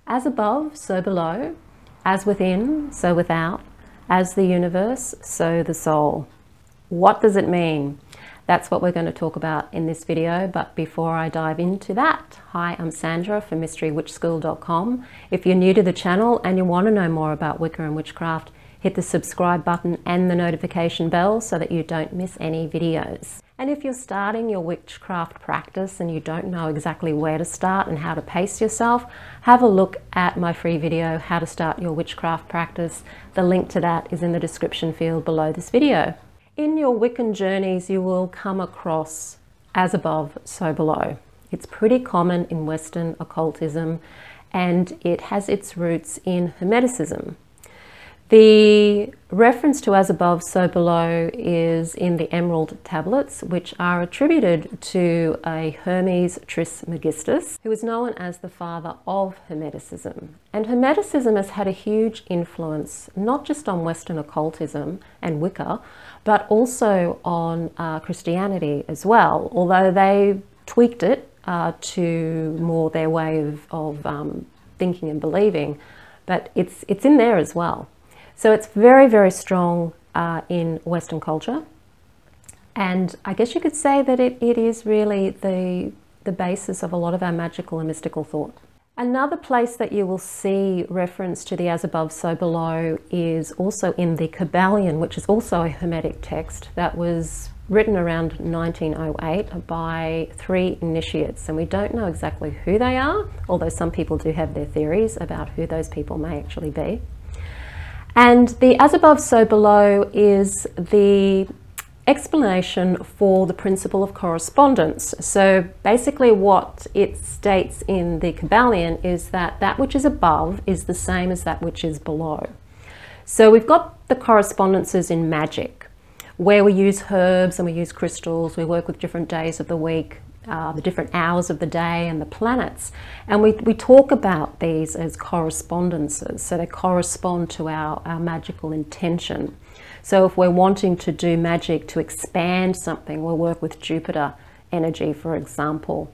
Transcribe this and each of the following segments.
As above, so below, as within, so without, as the universe, so the soul. What does it mean? That's what we're going to talk about in this video, but before I dive into that, hi, I'm Sandra from MysteryWitchSchool.com. If you're new to the channel and you want to know more about Wicca and witchcraft, hit the subscribe button and the notification bell so that you don't miss any videos. And if you're starting your witchcraft practice and you don't know exactly where to start and how to pace yourself, have a look at my free video, How to Start Your Witchcraft Practice. The link to that is in the description field below this video. In your Wiccan journeys, you will come across as above, so below. It's pretty common in Western occultism and it has its roots in Hermeticism. The reference to as above, so below is in the emerald tablets, which are attributed to a Hermes Trismegistus, who is known as the father of Hermeticism. And Hermeticism has had a huge influence, not just on Western occultism and Wicca, but also on Christianity as well, although they tweaked it to more their way of thinking and believing, but it's in there as well. So it's very, very strong in Western culture. And I guess you could say that it is really the basis of a lot of our magical and mystical thought. Another place that you will see reference to the as above, so below is also in the Kybalion, which is also a Hermetic text that was written around 1908 by 3 initiates. And we don't know exactly who they are, although some people do have their theories about who those people may actually be. And the as above, so below is the explanation for the principle of correspondence. So basically what it states in the Kybalion is that that which is above is the same as that which is below. So we've got the correspondences in magic, where we use herbs and we use crystals, we work with different days of the week, the different hours of the day and the planets, and we talk about these as correspondences, so they correspond to our magical intention. So if we're wanting to do magic to expand something, we'll work with Jupiter energy, for example.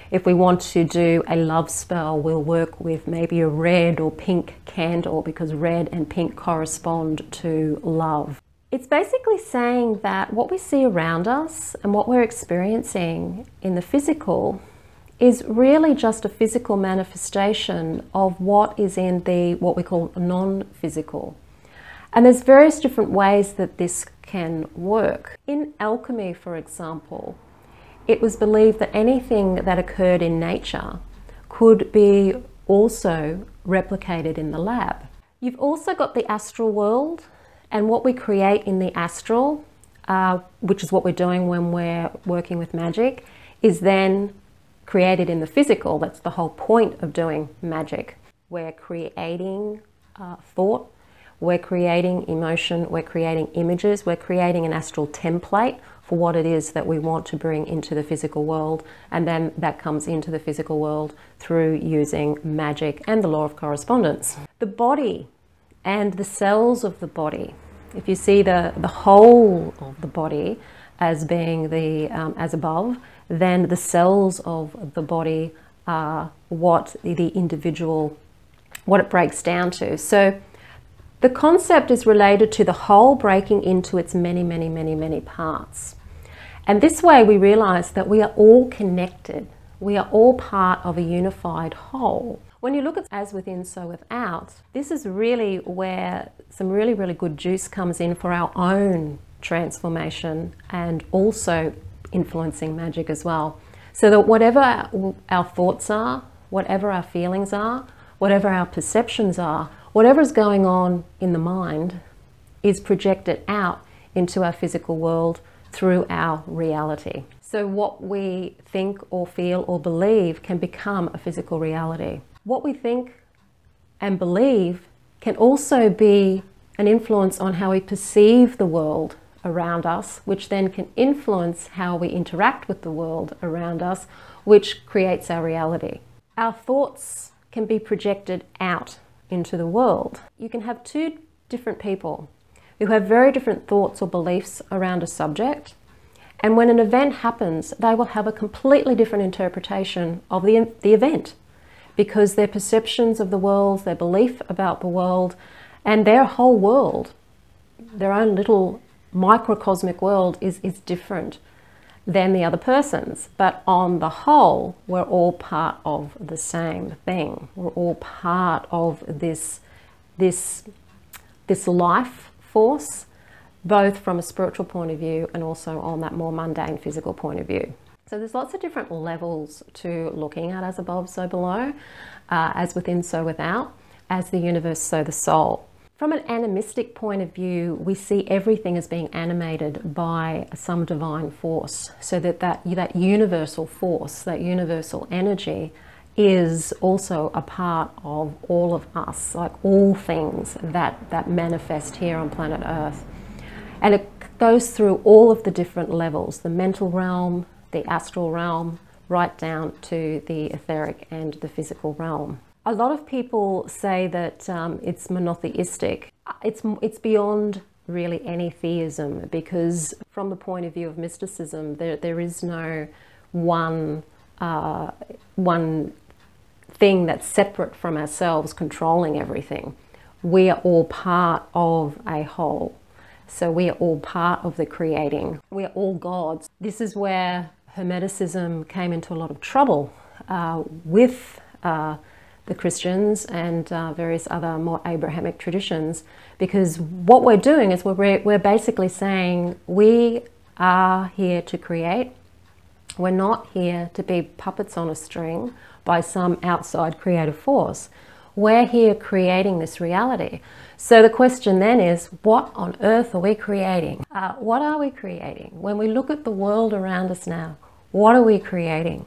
If we want to do a love spell, we'll work with maybe a red or pink candle, because red and pink correspond to love. It's basically saying that what we see around us and what we're experiencing in the physical is really just a physical manifestation of what is in the what we call non-physical. And there's various different ways that this can work. In alchemy, for example, it was believed that anything that occurred in nature could be also replicated in the lab. You've also got the astral world. And what we create in the astral, which is what we're doing when we're working with magic, is then created in the physical. That's the whole point of doing magic. We're creating thought, we're creating emotion, we're creating images, we're creating an astral template for what it is that we want to bring into the physical world. And then that comes into the physical world through using magic and the law of correspondence. The body and the cells of the body. If you see the whole of the body as being the as above, then the cells of the body are what the individual, what it breaks down to. So the concept is related to the whole breaking into its many, many, many, many parts. And this way we realize that we are all connected. We are all part of a unified whole. When you look at as within, so without, this is really where some really, really good juice comes in for our own transformation and also influencing magic as well. So that whatever our thoughts are, whatever our feelings are, whatever our perceptions are, whatever is going on in the mind is projected out into our physical world through our reality. So what we think or feel or believe can become a physical reality. What we think and believe can also be an influence on how we perceive the world around us, which then can influence how we interact with the world around us, which creates our reality. Our thoughts can be projected out into the world. You can have 2 different people who have very different thoughts or beliefs around a subject, and when an event happens, they will have a completely different interpretation of the event, because their perceptions of the world, their belief about the world, and their whole world, their own little microcosmic world is different than the other person's. But on the whole, we're all part of the same thing. We're all part of this life force, both from a spiritual point of view and also on that more mundane physical point of view. So there's lots of different levels to looking at as above, so below, as within, so without, as the universe, so the soul. From an animistic point of view, we see everything as being animated by some divine force, so that universal force, that universal energy, is also a part of all of us, like all things that manifest here on planet Earth. And it goes through all of the different levels, the mental realm, the astral realm, right down to the etheric and the physical realm. A lot of people say that it's monotheistic. It's beyond really any theism, because from the point of view of mysticism, there is no one thing that's separate from ourselves controlling everything. We are all part of a whole. So we are all part of the creating. We are all gods. This is where Hermeticism came into a lot of trouble with the Christians and various other more Abrahamic traditions, because what we're doing is we're basically saying we are here to create. We're not here to be puppets on a string by some outside creative force. We're here creating this reality. So the question then is, what on earth are we creating? What are we creating? When we look at the world around us now, what are we creating?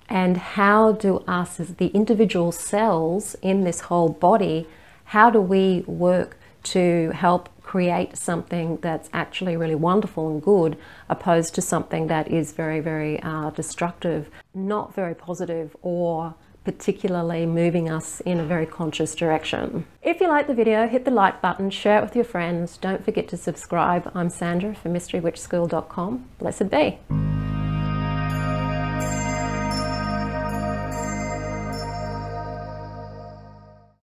And how do us as the individual cells in this whole body, how do we work to help create something that's actually really wonderful and good, opposed to something that is very, very destructive, not very positive, or particularly moving us in a very conscious direction. If you like the video, hit the like button, share it with your friends. Don't forget to subscribe. I'm Sandra from mysterywitchschool.com. Blessed be.